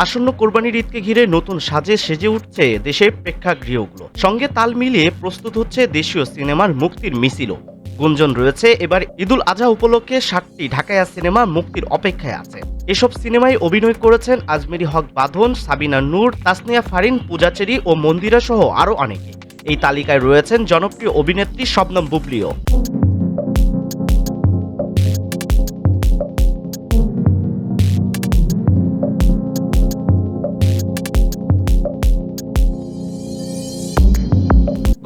আসন্ন কোরবানির ঈদকে ঘিরে নতুন সাজে সেজে উঠছে দেশের প্রেক্ষাগৃহগুলো। সঙ্গে তাল মিলিয়ে প্রস্তুত হচ্ছে দেশীয় সিনেমার মুক্তির মিছিলও। গুঞ্জন রয়েছে এবার ঈদুল আজহা উপলক্ষে ৭টি ঢাকাইয়া সিনেমা মুক্তির অপেক্ষায় আছে। এসব সিনেমায় অভিনয় করেছেন আজমেরী হক বাঁধন, সাবিনা নূর, তাসনিয়া ফারিন, পূজাচেরি ও মন্দিরা সহ আরও অনেকে। এই তালিকায় রয়েছেন জনপ্রিয় অভিনেত্রী শবনম বুবলিও।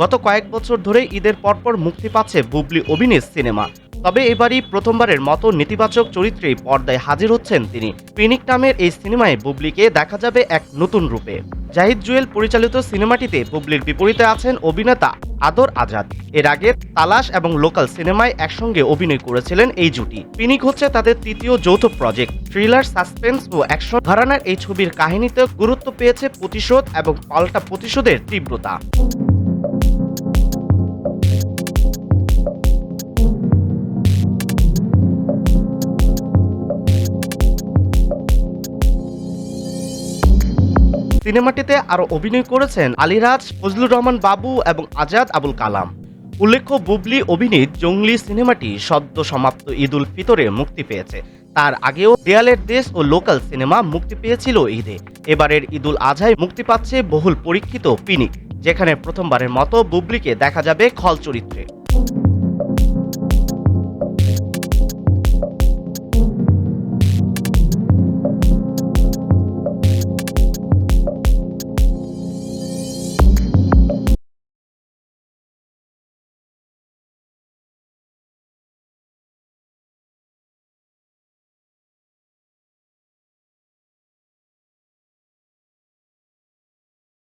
গত কয়েক বছর ধরে ঈদের পরপর মুক্তি পাচ্ছে বুবলি অভিনীত সিনেমা। তবে এবারই প্রথমবারের মতো নেতিবাচক চরিত্রে পর্দায় হাজির হচ্ছেন তিনি। পিনিক নামের এই সিনেমায় বুবলিকে দেখা যাবে এক নতুন রূপে। জাহিদ জুয়েল পরিচালিত সিনেমাটিতে বুবলির বিপরীতে আছেন অভিনেতা আদর আজাদ। এর আগে তালাশ এবং লোকাল সিনেমায় একসঙ্গে অভিনয় করেছিলেন এই জুটি। পিনিক হচ্ছে তাদের তৃতীয় যৌথ প্রজেক্ট। থ্রিলার, সাসপেন্স ও অ্যাকশন ঘরানার এই ছবির কাহিনীতে গুরুত্ব পেয়েছে প্রতিশোধ এবং পাল্টা প্রতিশোধের তীব্রতা। সিনেমাটিতে আরও অভিনয় করেছেন আলিরাজ, ফজলুর রহমান বাবু এবং আজাদ আবুল কালাম। উল্লেখ্য, বুবলি অভিনীত জঙ্গলি সিনেমাটি সদ্য সমাপ্ত ঈদ উল ফিতরে মুক্তি পেয়েছে। তার আগেও দেয়ালের দেশ ও লোকাল সিনেমা মুক্তি পেয়েছিল ঈদে। এবারের ঈদুল আজহায় মুক্তি পাচ্ছে বহুল পরীক্ষিত পিনিক, যেখানে প্রথমবারের মতো বুবলিকে দেখা যাবে খল চরিত্রে।